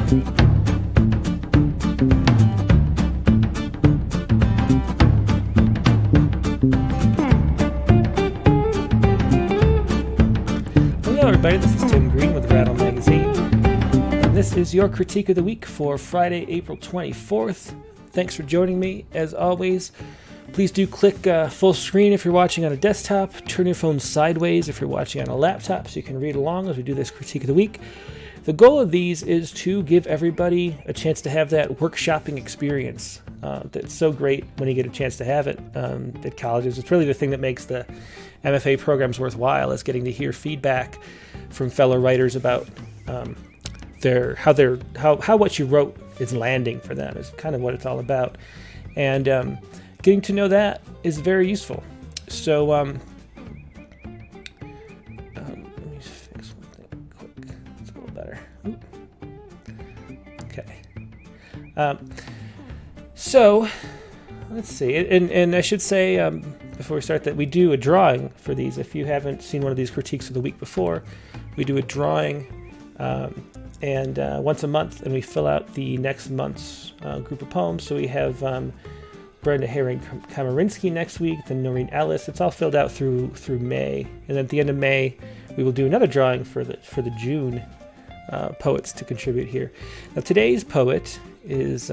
Hello everybody, this is Tim Green with Rattle Magazine, and this is your critique of the week for Friday, April 24th. Thanks for joining me. As always, please do click full screen if you're watching on a desktop, turn your phone sideways if you're watching on a laptop so you can read along as we do this critique of the week. The goal of these is to give everybody a chance to have that workshopping experience that's so great when you get a chance to have it at colleges. It's really the thing that makes the MFA programs worthwhile, is getting to hear feedback from fellow writers about how what you wrote is landing for them, is kind of what it's all about. And getting to know that is very useful. So let me fix one thing quick. It's a little better. Okay. So let's see. And I should say before we start that we do a drawing for these. If you haven't seen one of these critiques of the week before, we do a drawing and once a month, and we fill out the next month's group of poems. So we have Brenda Herring-Kamarinsky next week, then Noreen Ellis. It's all filled out through May, and then at the end of May, we will do another drawing for the June poets to contribute here. Now today's poet is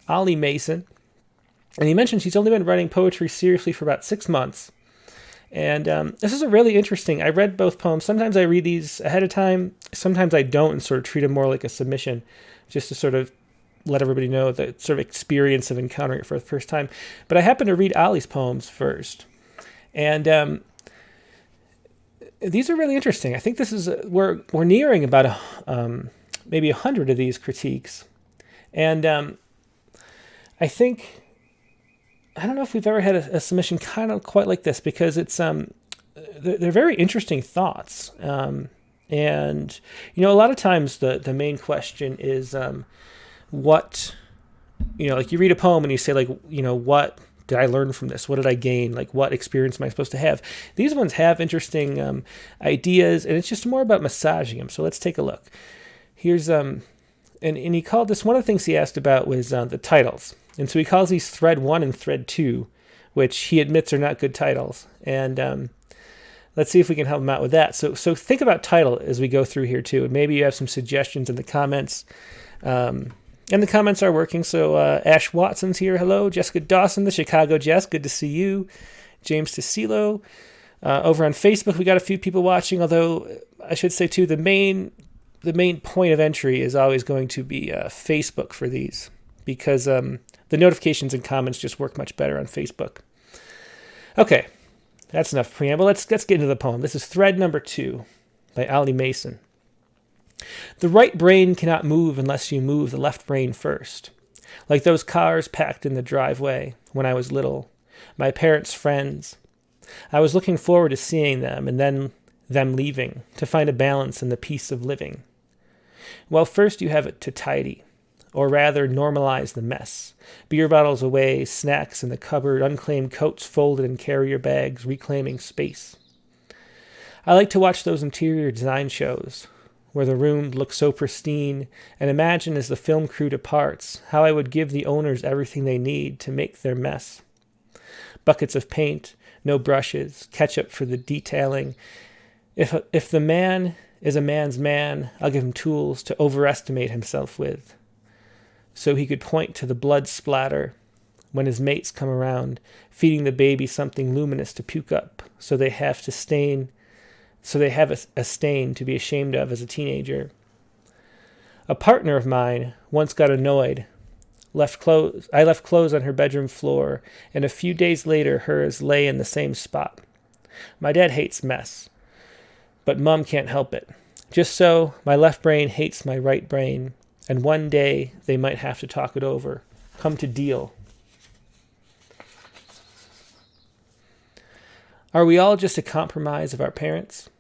Ollie Mason, and he mentions he's only been writing poetry seriously for about 6 months. And this is a really interesting. I read both poems. Sometimes I read these ahead of time. Sometimes I don't, and sort of treat them more like a submission, just to sort of let everybody know the sort of experience of encountering it for the first time. But I happened to read Ollie's poems first, and these are really interesting. I think this is we're nearing about maybe 100 of these critiques, and I think. I don't know if we've ever had a submission kind of quite like this, because it's they're very interesting thoughts, and a lot of times the main question is what, like you read a poem and you say, like, what did I learn from this? What did I gain? Like, what experience am I supposed to have? These ones have interesting ideas, and it's just more about massaging them. So let's take a look. Here's and he called this, one of the things he asked about was the titles. And so he calls these Thread 1 and Thread 2, which he admits are not good titles. And let's see if we can help him out with that. So think about title as we go through here too. And maybe you have some suggestions in the comments. And the comments are working. So Ash Watson's here. Hello. Jessica Dawson, the Chicago Jess. Good to see you. James Tassilo. Over on Facebook, we got a few people watching. Although I should say too, the main point of entry is always going to be Facebook for these, because the notifications and comments just work much better on Facebook. Okay, that's enough preamble. Let's get into the poem. This is Thread number 2 by Ollie Mason. The right brain cannot move unless you move the left brain first. Like those cars packed in the driveway when I was little, my parents' friends. I was looking forward to seeing them and then them leaving to find a balance in the peace of living. Well, first you have it to tidy, or rather normalize the mess. Beer bottles away, snacks in the cupboard, unclaimed coats folded in carrier bags, reclaiming space. I like to watch those interior design shows, where the room looks so pristine, and imagine as the film crew departs, how I would give the owners everything they need to make their mess. Buckets of paint, no brushes, ketchup for the detailing. If the man is a man's man, I'll give him tools to overestimate himself with, so he could point to the blood splatter when his mates come around, feeding the baby something luminous to puke up, so they have a stain to be ashamed of as a teenager. A partner of mine once got annoyed. I left clothes on her bedroom floor, and a few days later hers lay in the same spot. My dad hates mess, but Mom can't help it. Just so, my left brain hates my right brain, and one day they might have to talk it over, come to deal. Are we all just a compromise of our parents?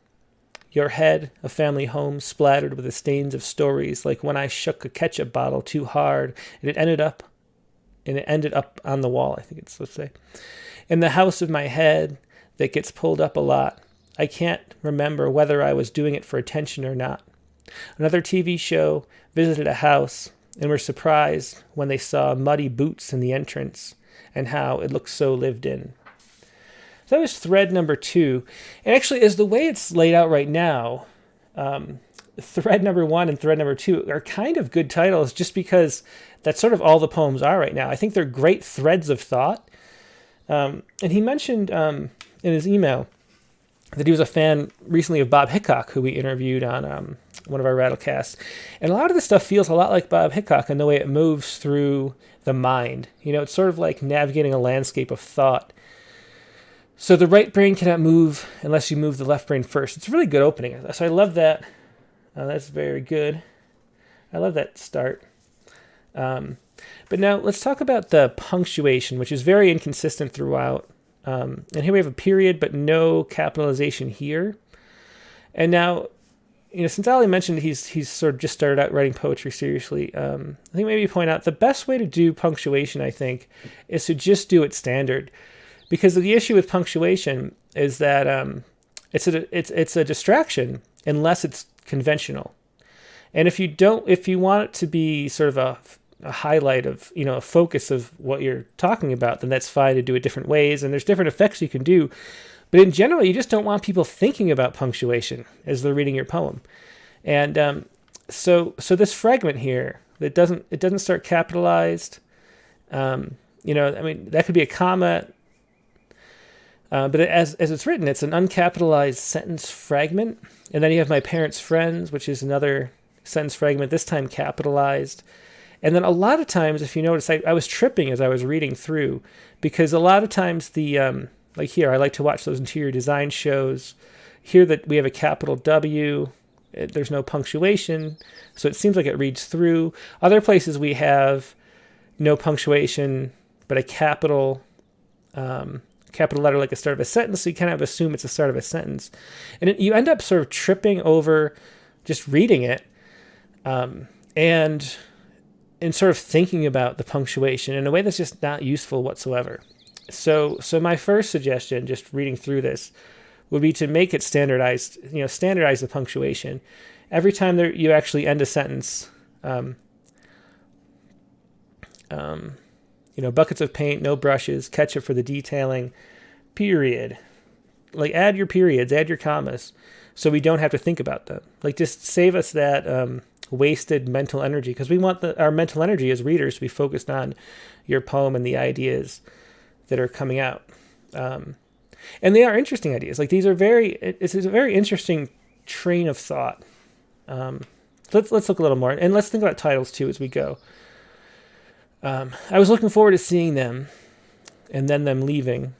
Your head, a family home splattered with the stains of stories, like when I shook a ketchup bottle too hard and it ended up on the wall, I think it's supposed to say. In the house of my head that gets pulled up a lot, I can't remember whether I was doing it for attention or not. Another TV show visited a house and were surprised when they saw muddy boots in the entrance and how it looked so lived in. So that was thread number 2. And actually, as the way it's laid out right now, thread number 1 and thread number 2 are kind of good titles just because that's sort of all the poems are right now. I think they're great threads of thought. And he mentioned in his email that he was a fan recently of Bob Hickok, who we interviewed on one of our Rattlecasts. And a lot of this stuff feels a lot like Bob Hickok in the way it moves through the mind. It's sort of like navigating a landscape of thought. So the right brain cannot move unless you move the left brain first. It's a really good opening. So I love that. That's very good. I love that start. But now let's talk about the punctuation, which is very inconsistent throughout. And here we have a period, but no capitalization here. And now, since Ollie mentioned he's sort of just started out writing poetry seriously, I think maybe point out the best way to do punctuation, I think, is to just do it standard. Because the issue with punctuation is that it's a distraction unless it's conventional. And if you want it to be sort of a highlight of, a focus of what you're talking about, then that's fine to do it different ways. And there's different effects you can do. But in general, you just don't want people thinking about punctuation as they're reading your poem. And so this fragment here, it doesn't start capitalized. That could be a comma. But as it's written, it's an uncapitalized sentence fragment. And then you have my parents' friends, which is another sentence fragment, this time capitalized. And then a lot of times, if you notice, I was tripping as I was reading through, because a lot of times like here, I like to watch those interior design shows. Here that we have a capital W, there's no punctuation, so it seems like it reads through. Other places we have no punctuation, but a capital letter like the start of a sentence, so you kind of assume it's the start of a sentence. And you end up sort of tripping over just reading it, and sort of thinking about the punctuation in a way that's just not useful whatsoever. So my first suggestion, just reading through this, would be to make it standardized, standardize the punctuation. Every time you actually end a sentence, buckets of paint, no brushes, ketchup for the detailing, period. Like add your periods, add your commas, so we don't have to think about them. Like just save us that wasted mental energy, because we want our mental energy as readers to be focused on your poem and the ideas that are coming out. And they are interesting ideas. Like these are it's a very interesting train of thought. Let's look a little more, and let's think about titles too as we go. I was looking forward to seeing them and then them leaving.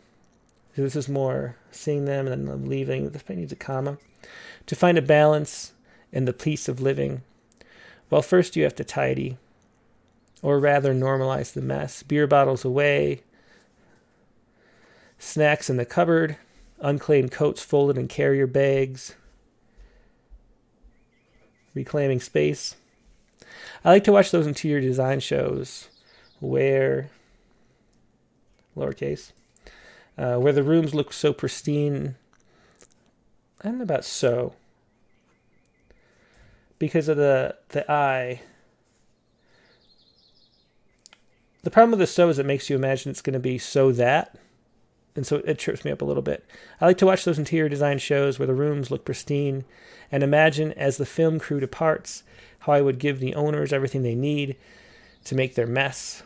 So this is more seeing them and then them leaving. This needs a comma. To find a balance in the peace of living. Well, first you have to tidy, or rather normalize the mess. Beer bottles away, snacks in the cupboard, unclaimed coats folded in carrier bags, reclaiming space. I like to watch those interior design shows where, lowercase, where the rooms look so pristine. I don't know about so. Because of the I. The problem with the so is it makes you imagine it's going to be so that. And so it trips me up a little bit. I like to watch those interior design shows where the rooms look pristine and imagine as the film crew departs how I would give the owners everything they need to make their mess.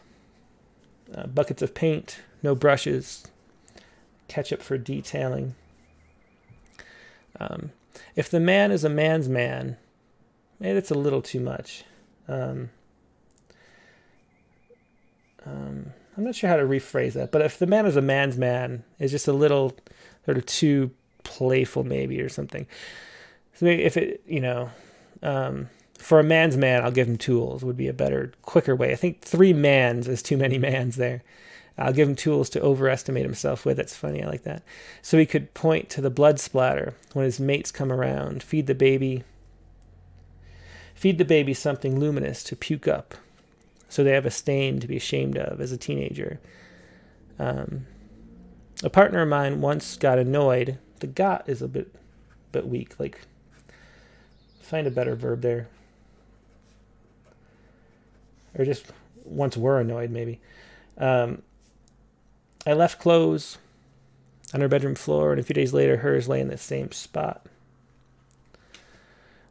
Buckets of paint, no brushes, ketchup for detailing. If the man is a man's man, maybe that's a little too much. I'm not sure how to rephrase that, but if the man is a man's man, it's just a little sort of too playful maybe or something. So maybe if it, for a man's man, I'll give him tools would be a better, quicker way. I think 3 mans is too many mans there. I'll give him tools to overestimate himself with. That's funny. I like that. So he could point to the blood splatter when his mates come around. Feed the baby something luminous to puke up, so they have a stain to be ashamed of as a teenager. A partner of mine once got annoyed. The got is a bit weak, like find a better verb there. Or just once were annoyed, maybe. I left clothes on her bedroom floor, and a few days later, hers lay in the same spot.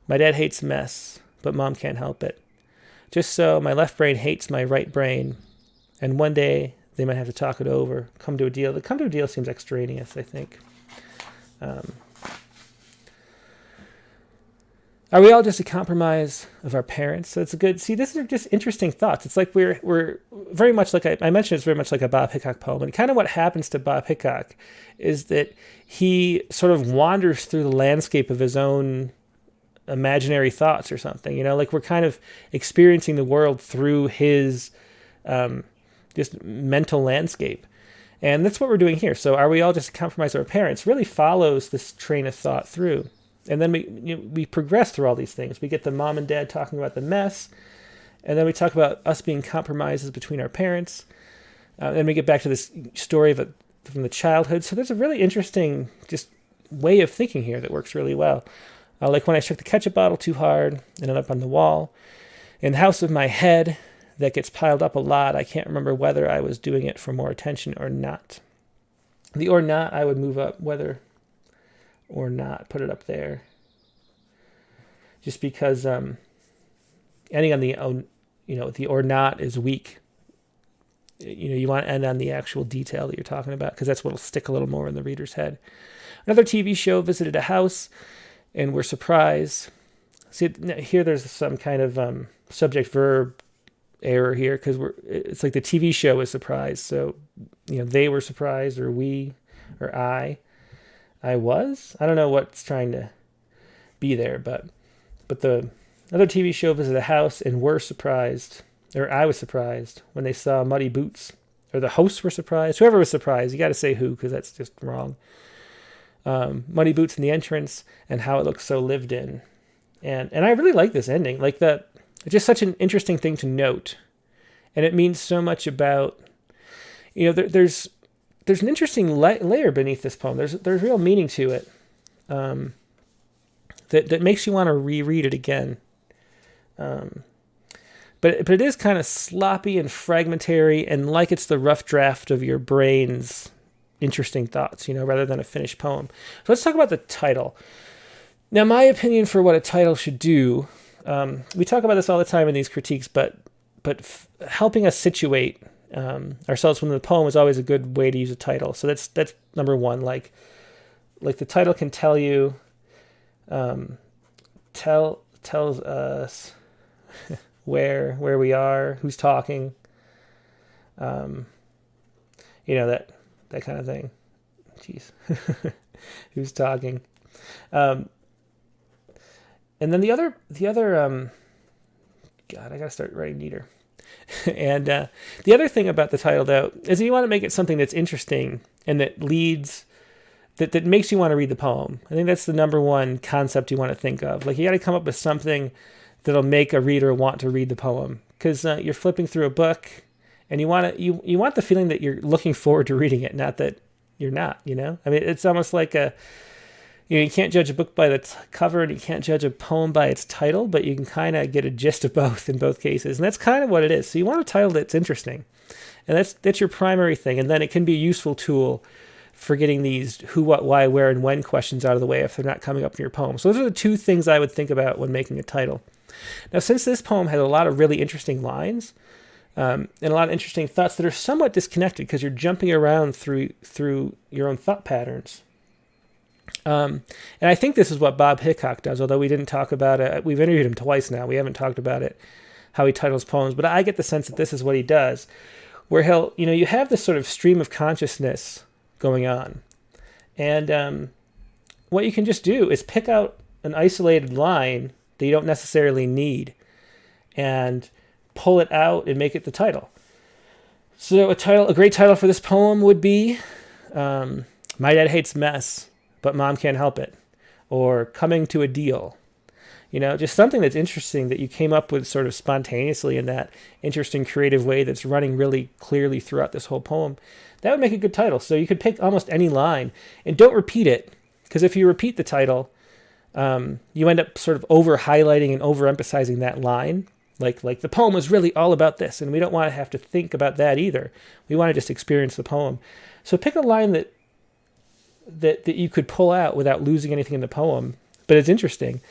My dad hates mess, but mom can't help it. Just so, my left brain hates my right brain, and one day they might have to talk it over, come to a deal. The come to a deal seems extraneous, I think. Are we all just a compromise of our parents? So it's a good, see, these are just interesting thoughts. It's like we're very much like, I mentioned it's very much like a Bob Hickok poem. And kind of what happens to Bob Hickok is that he sort of wanders through the landscape of his own imaginary thoughts or something, like we're kind of experiencing the world through his just mental landscape. And that's what we're doing here. So are we all just a compromise of our parents really follows this train of thought through. And then we progress through all these things. We get the mom and dad talking about the mess. And then we talk about us being compromises between our parents. Then we get back to this story from the childhood. So there's a really interesting just way of thinking here that works really well. Like when I shook the ketchup bottle too hard, ended up on the wall. In the house of my head that gets piled up a lot, I can't remember whether I was doing it for more attention or not. The or not, I would move up whether or not, put it up there. Just because ending on the or not is weak. You want to end on the actual detail that you're talking about because that's what will stick a little more in the reader's head. Another TV show visited a house and we're surprised. See, here there's some kind of subject-verb error here because it's like the TV show is surprised. So, they were surprised or we or I was. I don't know what's trying to be there, but the other TV show visited a house and were surprised, or I was surprised when they saw muddy boots, or the hosts were surprised. Whoever was surprised, you got to say who because that's just wrong. Muddy boots in the entrance and how it looks so lived in, and I really like this ending. Like that, it's just such an interesting thing to note, and it means so much about, there's an interesting layer beneath this poem. There's real meaning to it, that makes you want to reread it again. But it is kind of sloppy and fragmentary, and like it's the rough draft of your brain's interesting thoughts, rather than a finished poem. So let's talk about the title. Now, my opinion for what a title should do, we talk about this all the time in these critiques, but helping us situate ourselves from the poem is always a good way to use a title. So that's number one. Like the title can tell you, tells us where we are, who's talking, that kind of thing. Jeez, who's talking? And then the other. God, I gotta start writing neater. And the other thing about the title, though, is you want to make it something that's interesting and that leads, that makes you want to read the poem. I think that's the number one concept you want to think of. Like, you got to come up with something that'll make a reader want to read the poem. Because you're flipping through a book, and you want the feeling that you're looking forward to reading it, not that you're not. I mean, it's almost like you can't judge a book by the cover and you can't judge a poem by its title, but you can kind of get a gist of both in both cases. And that's kind of what it is. So you want a title that's interesting. And that's your primary thing. And then it can be a useful tool for getting these who, what, why, where, and when questions out of the way if they're not coming up in your poem. So those are the two things I would think about when making a title. Now, since this poem has a lot of really interesting lines and a lot of interesting thoughts that are somewhat disconnected because you're jumping around through your own thought patterns, and I think this is what Bob Hickok does, although we didn't talk about it. We've interviewed him twice now. We haven't talked about it, how he titles poems, but I get the sense that this is what he does, where he'll, you have this sort of stream of consciousness going on. And what you can just do is pick out an isolated line that you don't necessarily need and pull it out and make it the title. So a great title for this poem would be My Dad Hates Mess, but Mom Can't Help It, or Coming to a Deal. Just something that's interesting that you came up with sort of spontaneously in that interesting creative way that's running really clearly throughout this whole poem. That would make a good title. So you could pick almost any line and don't repeat it, because if you repeat the title, you end up sort of over highlighting and overemphasizing that line. Like the poem was really all about this, and we don't want to have to think about that either. We want to just experience the poem. So pick a line that you could pull out without losing anything in the poem, but it's interesting,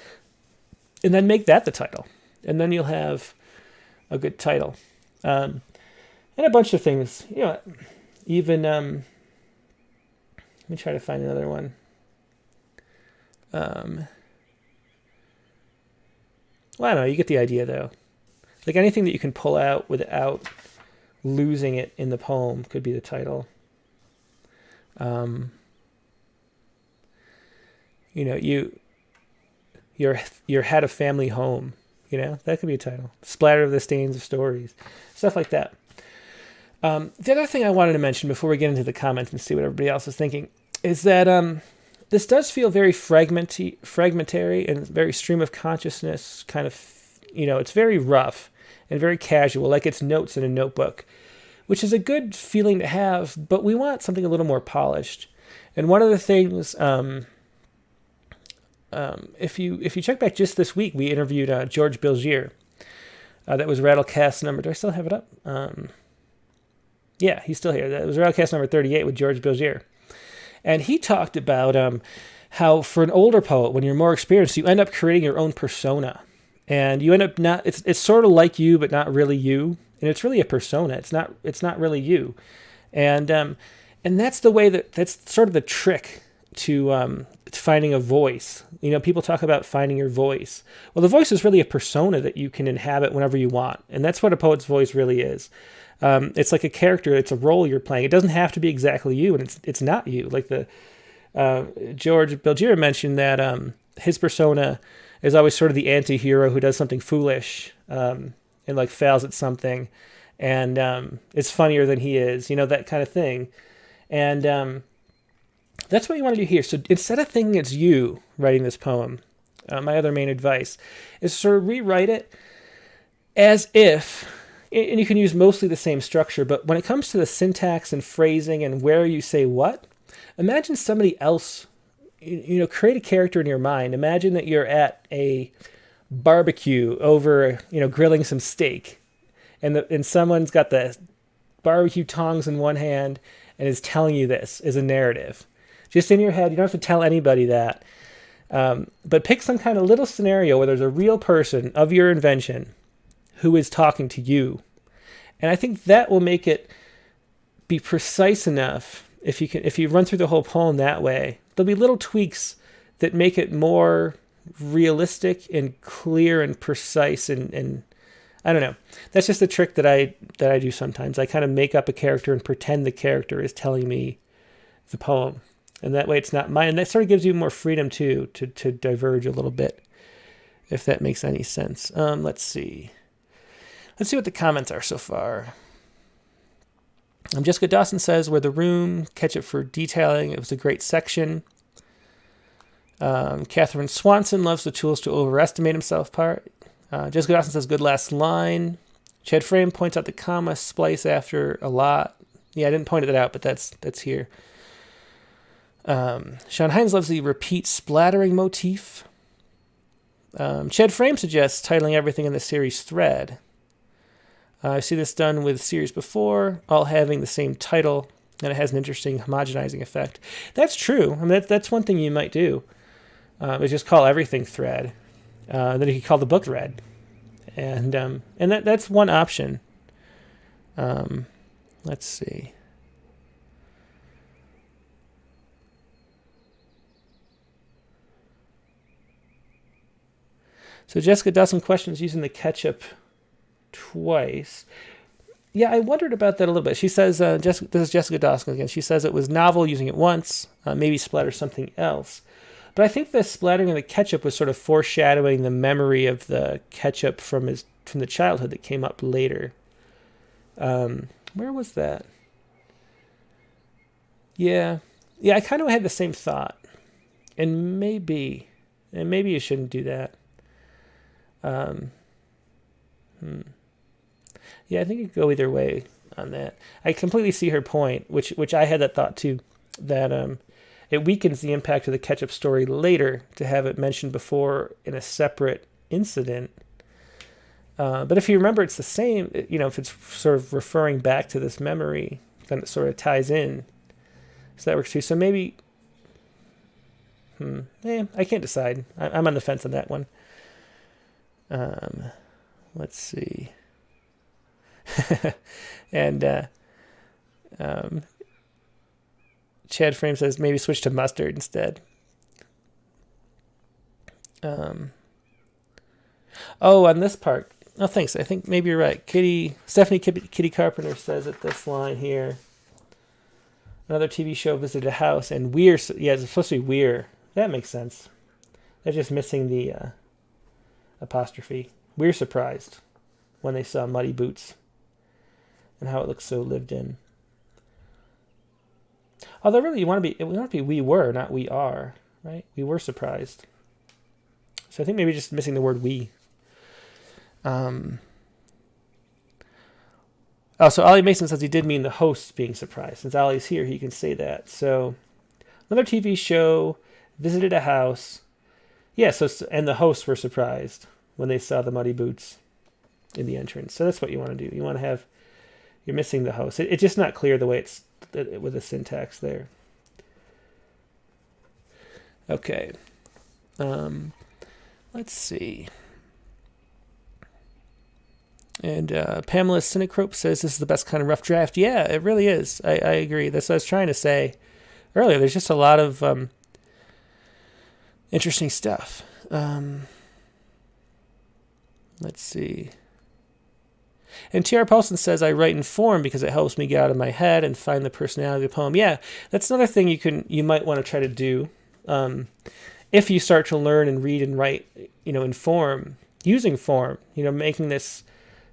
and then make that the title, and then you'll have a good title. And a bunch of things, even let me try to find another one. Well, I don't know, you get the idea though. Like anything that you can pull out without losing it in the poem could be the title. Your had a family home, that could be a title. Splatter of the stains of stories, stuff like that. The other thing I wanted to mention before we get into the comments and see what everybody else is thinking is that this does feel very fragmentary and very stream of consciousness kind of, it's very rough and very casual, like it's notes in a notebook, which is a good feeling to have, but we want something a little more polished. And one of the things, if you check back just this week, we interviewed George Bilgier. That was Rattlecast number, do I still have it up? Yeah, he's still here. That was Rattlecast number 38 with George Bilgier. And he talked about how for an older poet, when you're more experienced, you end up creating your own persona. And you end up it's sort of like you, but not really you. And it's really a persona. It's not really you. And that's the way that's sort of the trick to finding a voice. People talk about finding your voice. Well, the voice is really a persona that you can inhabit whenever you want. And that's what a poet's voice really is. It's like a character. It's a role you're playing. It doesn't have to be exactly you, and it's not you. Like George Bilgier mentioned that his persona is always sort of the anti-hero who does something foolish and like fails at something, and it's funnier than he is. That kind of thing, and that's what you want to do here. So instead of thinking it's you writing this poem, my other main advice is sort of rewrite it as if. And you can use mostly the same structure, but when it comes to the syntax and phrasing and where you say what, imagine somebody else, create a character in your mind. Imagine that you're at a barbecue over, grilling some steak, and someone's got the barbecue tongs in one hand and is telling you this as a narrative. Just in your head, you don't have to tell anybody that. But pick some kind of little scenario where there's a real person of your invention who is talking to you. And I think that will make it be precise enough. If you run through the whole poem that way, there'll be little tweaks that make it more realistic and clear and precise. And I don't know. That's just a trick that I do sometimes. I kind of make up a character and pretend the character is telling me the poem. And that way it's not mine. And that sort of gives you more freedom too, to diverge a little bit, if that makes any sense. Let's see. Let's see what the comments are so far. Jessica Dawson says, "Where the room, catch it for detailing. It was a great section." Catherine Swanson loves the tools to overestimate himself part. Jessica Dawson says, "Good last line." Chad Frame points out the comma splice after a lot. Yeah, I didn't point that out, but that's here. Sean Hines loves the repeat splattering motif. Chad Frame suggests titling everything in the series thread. I see this done with series before, all having the same title, and it has an interesting homogenizing effect. That's true. I mean, that's one thing you might do. Is just call everything thread. Then you could call the book thread, and that's one option. Let's see. So Jessica Dawson questions using the ketchup twice. Yeah, I wondered about that a little bit. She says, this is Jessica Dawson again. She says it was novel using it once, maybe splatter something else. But I think the splattering of the ketchup was sort of foreshadowing the memory of the ketchup from the childhood that came up later. Where was that? Yeah, I kind of had the same thought. And maybe you shouldn't do that. Yeah, I think it could go either way on that. I completely see her point, which I had that thought too, that It weakens the impact of the ketchup story later to have it mentioned before in a separate incident. But if you remember, it's the same. If it's sort of referring back to this memory, then it sort of ties in. So that works too. So maybe, I can't decide. I'm on the fence on that one. Let's see. And Chad Frame says maybe switch to mustard instead. On this part. Oh, thanks. I think maybe you're right. Stephanie Kitty Carpenter says at this line here. Another TV show visited a house and we're, yeah, it's supposed to be we're. That makes sense. They're just missing the apostrophe. We're surprised when they saw muddy boots and how it looks so lived in. Although really, we want to be we were, not we are, right? We were surprised. So I think maybe just missing the word we. So Ollie Mason says he did mean the host being surprised. Since Ollie's here, he can say that. So another TV show visited a house. Yeah, and the hosts were surprised when they saw the muddy boots in the entrance. So that's what you want to do. You want to have, you're missing the host. It's just not clear the way it's with the syntax there. Okay. Let's see. And Pamela Cinecrope says this is the best kind of rough draft. Yeah, it really is. I agree. That's what I was trying to say earlier. There's just a lot of interesting stuff. Let's see. And T.R. Paulson says, I write in form because it helps me get out of my head and find the personality of the poem. Yeah, that's another thing you might want to try to do. If you start to learn and read and write, in form, using form, making this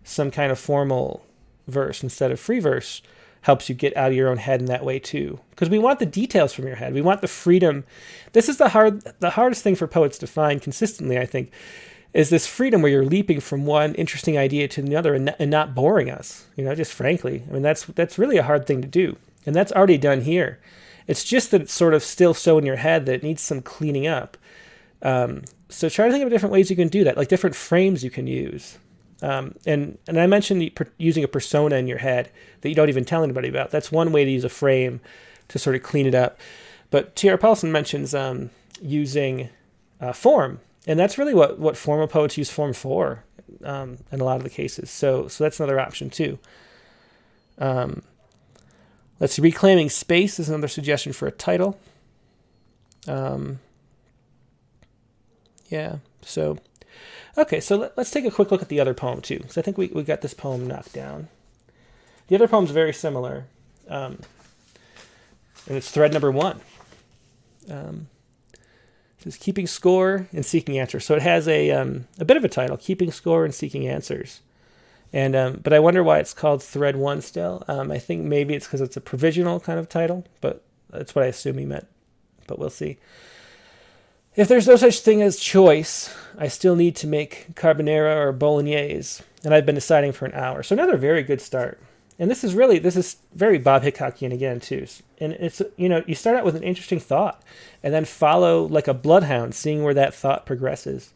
some kind of formal verse instead of free verse helps you get out of your own head in that way too. Because we want the details from your head. We want the freedom. This is the hardest thing for poets to find consistently, I think, is this freedom where you're leaping from one interesting idea to another and not boring us, just frankly. I mean, that's really a hard thing to do. And that's already done here. It's just that it's sort of still so in your head that it needs some cleaning up. So try to think of different ways you can do that, like different frames you can use. And I mentioned using a persona in your head that you don't even tell anybody about. That's one way to use a frame to sort of clean it up. But T.R. Paulson mentions using form. And that's really what formal poets use form for in a lot of the cases. So that's another option too. Let's see. Reclaiming space is another suggestion for a title. Yeah. So, okay. So let's take a quick look at the other poem too. So I think we got this poem knocked down. The other poem's very similar. And it's thread number 1. It's keeping score and seeking answers. So it has a bit of a title, keeping score and seeking answers. And but I wonder why it's called thread 1 still. I think maybe it's because it's a provisional kind of title, but that's what I assume he meant. But we'll see. If there's no such thing as choice, I still need to make carbonara or bolognese, and I've been deciding for an hour. So another very good start. And this is very Bob Hickockian again too. And it's, you start out with an interesting thought and then follow like a bloodhound, seeing where that thought progresses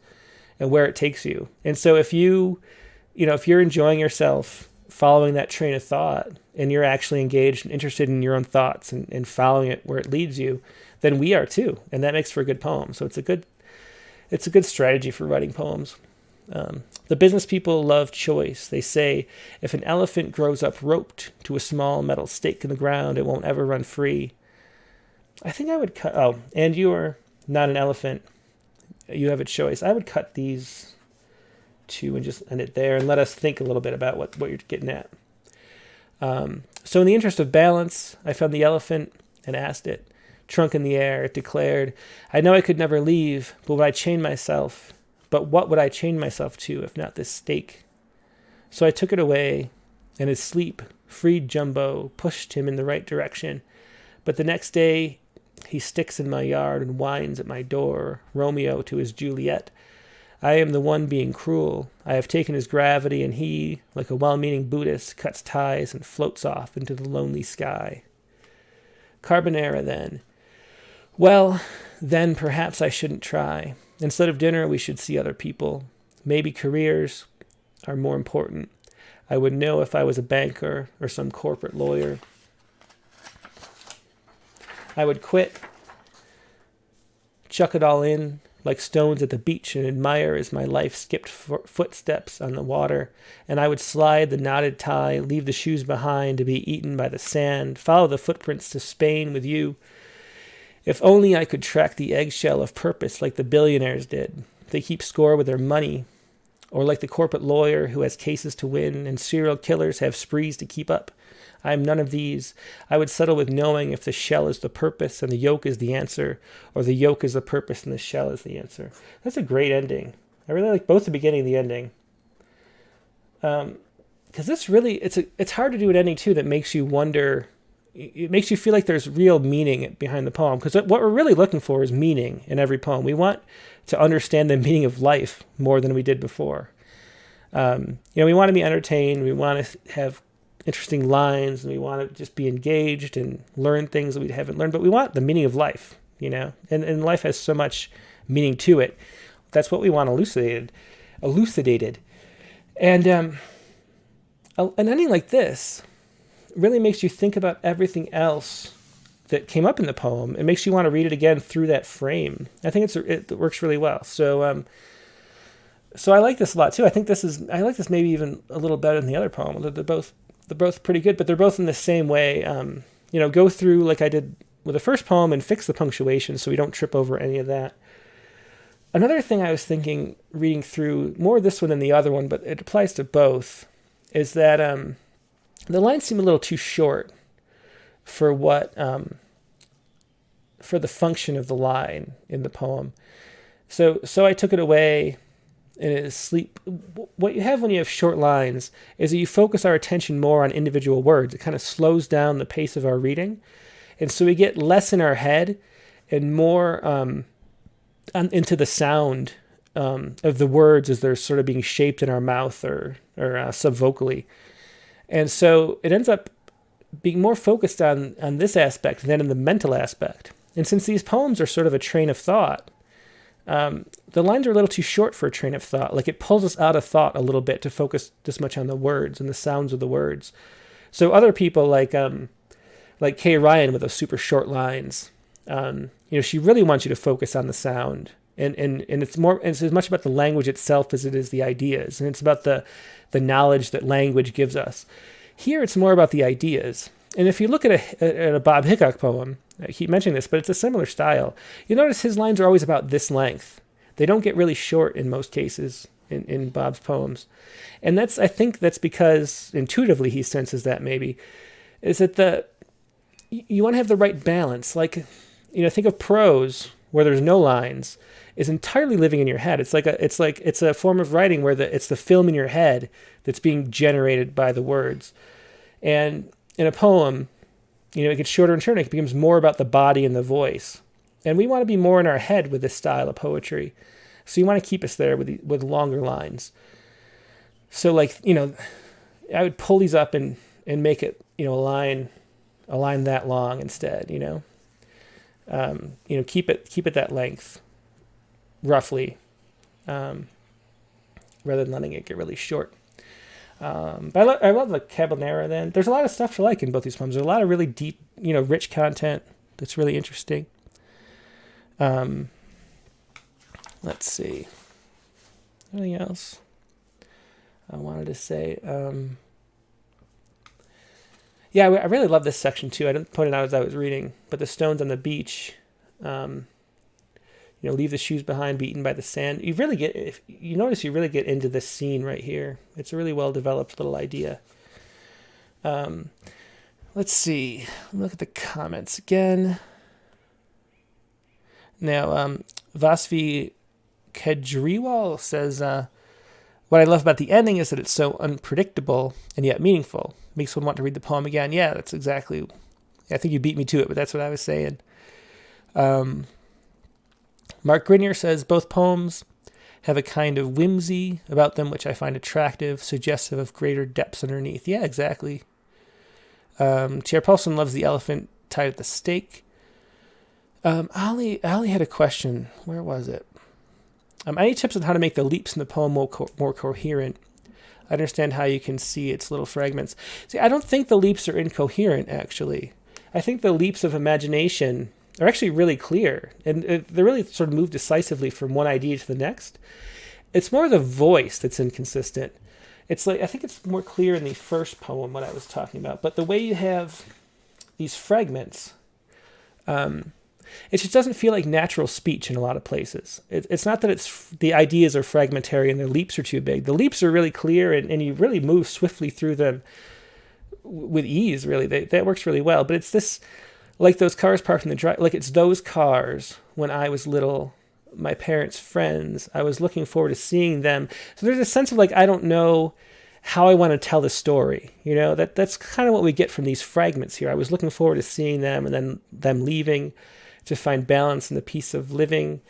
and where it takes you. And so if if you're enjoying yourself following that train of thought and you're actually engaged and interested in your own thoughts and following it where it leads you, then we are too. And that makes for a good poem. So it's a good strategy for writing poems. The business people love choice. They say, if an elephant grows up roped to a small metal stake in the ground, it won't ever run free. I think I would cut... Oh, and you are not an elephant. You have a choice. I would cut these two and just end it there and let us think a little bit about what you're getting at. So in the interest of balance, I found the elephant and asked it. Trunk in the air, it declared, I know I could never leave, but would I chain myself... But what would I chain myself to if not this stake? So I took it away, and his sleep, freed Jumbo, pushed him in the right direction. But the next day, he sticks in my yard and whines at my door, Romeo to his Juliet. I am the one being cruel. I have taken his gravity, and he, like a well-meaning Buddhist, cuts ties and floats off into the lonely sky. Carbonara, then. Well, then perhaps I shouldn't try. Instead of dinner, we should see other people. Maybe careers are more important. I would know if I was a banker or some corporate lawyer. I would quit, chuck it all in like stones at the beach and admire as my life skipped footsteps on the water. And I would slide the knotted tie, leave the shoes behind to be eaten by the sand, follow the footprints to Spain with you. If only I could track the eggshell of purpose like the billionaires did. They keep score with their money. Or like the corporate lawyer who has cases to win and serial killers have sprees to keep up. I am none of these. I would settle with knowing if the shell is the purpose and the yolk is the answer, or the yolk is the purpose and the shell is the answer. That's a great ending. I really like both the beginning and the ending. Because this really, it's hard to do an ending too that makes you wonder. It makes you feel like there's real meaning behind the poem. Because what we're really looking for is meaning in every poem. We want to understand the meaning of life more than we did before. We want to be entertained. We want to have interesting lines, and we want to just be engaged and learn things that we haven't learned. But we want the meaning of life, and life has so much meaning to it. That's what we want elucidated. And an ending like this really makes you think about everything else that came up in the poem. It makes you want to read it again through that frame. I think it works really well. So I like this a lot too. I like this maybe even a little better than the other poem. They're both pretty good, but they're both in the same way. Go through like I did with the first poem and fix the punctuation so we don't trip over any of that. Another thing I was thinking, reading through more of this one than the other one, but it applies to both, is that the lines seem a little too short for for the function of the line in the poem. So I took it away. And it is sleep. What you have when you have short lines is that you focus our attention more on individual words. It kind of slows down the pace of our reading. And so we get less in our head and more into the sound of the words as they're sort of being shaped in our mouth or subvocally. And so it ends up being more focused on this aspect than in the mental aspect. And since these poems are sort of a train of thought, the lines are a little too short for a train of thought. Like it pulls us out of thought a little bit to focus this much on the words and the sounds of the words. So other people like Kay Ryan with those super short lines, she really wants you to focus on the sound. And it's as much about the language itself as it is the ideas. And it's about the knowledge that language gives us. Here it's more about the ideas. And if you look at a Bob Hickok poem, I keep mentioning this, but it's a similar style. You'll notice his lines are always about this length. They don't get really short in most cases in Bob's poems. And I think that's because intuitively he senses that maybe, is that you want to have the right balance. Like, think of prose where there's no lines is entirely living in your head. It's a form of writing where it's the film in your head that's being generated by the words. And in a poem, it gets shorter and shorter. It becomes more about the body and the voice. And we want to be more in our head with this style of poetry. So you want to keep us there with longer lines. So I would pull these up and make it, a line that long instead, keep it that length roughly, rather than letting it get really short. But I love the Cabanera then. There's a lot of stuff to like in both these poems. There's a lot of really deep, rich content that's really interesting. Let's see. Anything else I wanted to say? I really love this section too. I didn't point it out as I was reading, but the stones on the beach, leave the shoes behind, be eaten by the sand. You really get into this scene right here. It's a really well-developed little idea. Let's see. Look at the comments again. Now, Vasvi Kejriwal says, what I love about the ending is that it's so unpredictable and yet meaningful. Makes one want to read the poem again. Yeah, that's exactly. I think you beat me to it, but that's what I was saying. Mark Grinier says, both poems have a kind of whimsy about them which I find attractive, suggestive of greater depths underneath. Yeah, exactly. Chair Paulson loves the elephant tied at the stake. Ali had a question. Where was it? Any tips on how to make the leaps in the poem more coherent? I understand how you can see its little fragments. See, I don't think the leaps are incoherent, actually. I think the leaps of imagination are actually really clear, and they really sort of move decisively from one idea to the next. It's more the voice that's inconsistent. It's like, I think it's more clear in the first poem what I was talking about, but the way you have these fragments, it just doesn't feel like natural speech in a lot of places. It's not that the ideas are fragmentary and the leaps are too big. The leaps are really clear, and you really move swiftly through them with ease, really. That works really well. But it's this, like those cars parked in the drive, like it's those cars when I was little, my parents' friends. I was looking forward to seeing them. So there's a sense of like, I don't know how I want to tell the story. That's kind of what we get from these fragments here. I was looking forward to seeing them and then them leaving to find balance in the peace of living.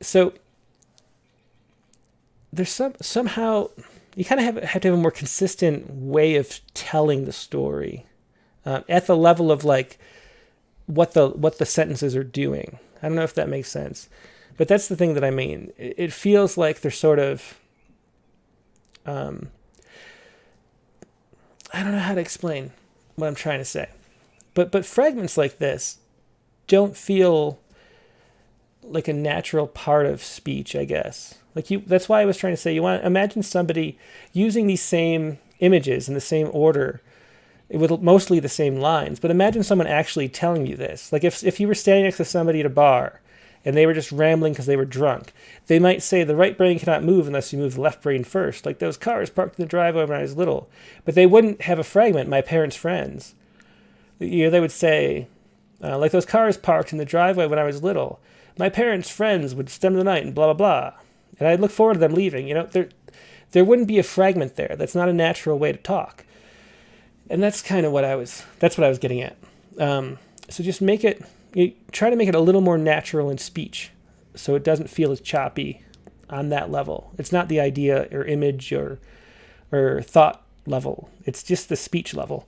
So there's somehow you kind of have to have a more consistent way of telling the story at the level of like what the sentences are doing. I don't know if that makes sense, but that's the thing that I mean. It feels like they're sort of I don't know how to explain what I'm trying to say, but fragments like this don't feel like a natural part of speech, I guess. That's why I was trying to say, you want to imagine somebody using these same images in the same order with mostly the same lines, but imagine someone actually telling you this. Like if you were standing next to somebody at a bar and they were just rambling because they were drunk, they might say the right brain cannot move unless you move the left brain first, like those cars parked in the driveway when I was little. But they wouldn't have a fragment, my parents' friends. They would say, like those cars parked in the driveway when I was little. My parents' friends would spend the night and blah, blah, blah. And I'd look forward to them leaving. There wouldn't be a fragment there. That's not a natural way to talk. And that's kind of what I was getting at. So just try to make it a little more natural in speech so it doesn't feel as choppy on that level. It's not the idea or image or thought level. It's just the speech level.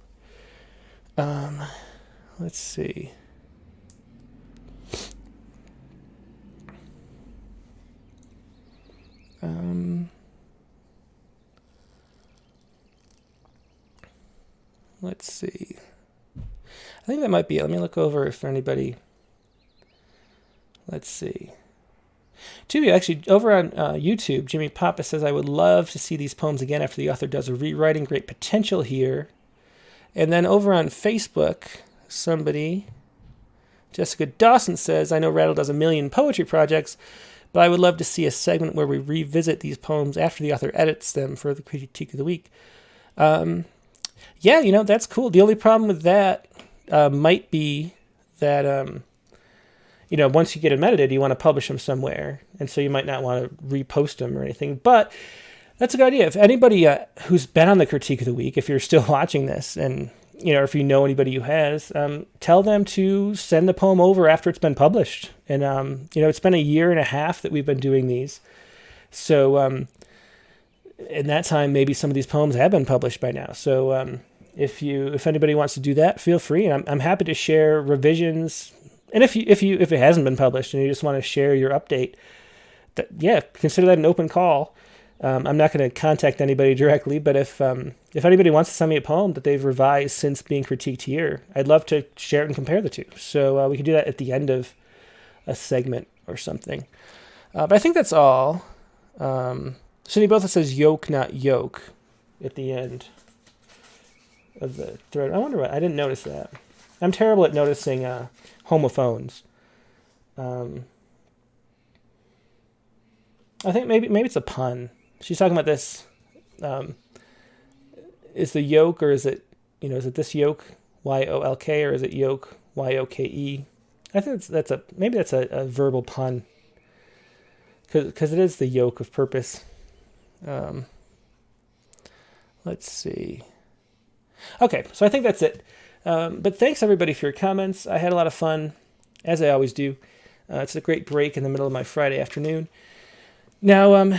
Let's see. Let's see. I think that might be it. Let me look over if anybody. Let's see. Actually, over on YouTube, Jimmy Papa says, I would love to see these poems again after the author does a rewriting. Great potential here. And then over on Facebook, Jessica Dawson says, I know Rattle does a million poetry projects, but I would love to see a segment where we revisit these poems after the author edits them for the critique of the week. Yeah, that's cool. The only problem with that might be that, once you get them edited, you want to publish them somewhere, and so you might not want to repost them or anything. But that's a good idea. If anybody who's been on the critique of the week, if you're still watching this, and if you know anybody who has, tell them to send the poem over after it's been published. And it's been a year and a half that we've been doing these, so in that time, maybe some of these poems have been published by now. So if anybody wants to do that, feel free. And I'm happy to share revisions. And if it hasn't been published and you just want to share your update, consider that an open call. I'm not going to contact anybody directly, but if anybody wants to send me a poem that they've revised since being critiqued here, I'd love to share it and compare the two. So we can do that at the end of a segment or something. But I think that's all. Cindy Botha says yoke, not yoke, at the end of the thread. I wonder why. I didn't notice that. I'm terrible at noticing homophones. I think maybe it's a pun. She's talking about this. Is the yoke, or is it this yoke, YOLK, or is it yoke, YOKE? I think that's a verbal pun. Because it is the yoke of purpose. Let's see. Okay, so I think that's it. But thanks everybody for your comments. I had a lot of fun, as I always do. It's a great break in the middle of my Friday afternoon. Now,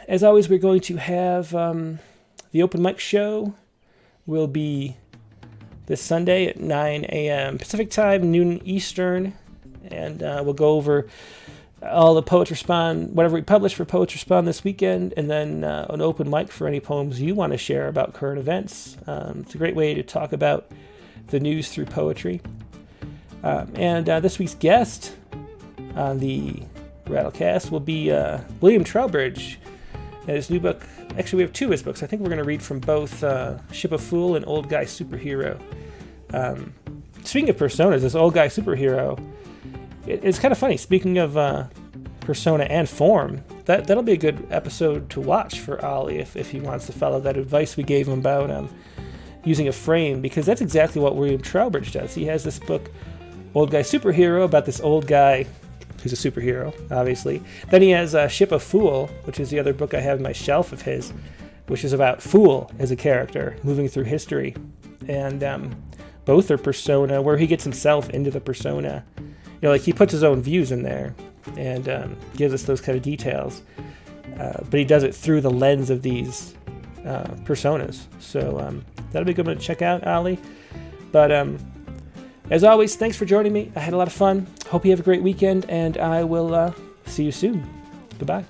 as always, we're going to have the open mic show will be this Sunday at 9 a.m. Pacific time, noon Eastern. and we'll go over all the Poets Respond, whatever we publish for Poets Respond this weekend, and then an open mic for any poems you want to share about current events. It's a great way to talk about the news through poetry. And this week's guest on the Rattlecast will be William Trowbridge and his new book. Actually, we have two of his books. I think we're going to read from both Ship of Fool and Old Guy Superhero. Speaking of personas, this Old Guy Superhero, it's kind of funny. Speaking of persona and form, that'll be a good episode to watch for Ollie if he wants to follow that advice we gave him about using a frame, because that's exactly what William Trowbridge does. He has this book, Old Guy Superhero, about this old guy who's a superhero, obviously. Then he has Ship of Fool, which is the other book I have on my shelf of his, which is about Fool as a character moving through history. And both are persona, where he gets himself into the persona. Like he puts his own views in there and gives us those kind of details. But he does it through the lens of these personas. So that'll be a good one to check out, Ollie. But as always, thanks for joining me. I had a lot of fun. Hope you have a great weekend, and I will see you soon. Goodbye.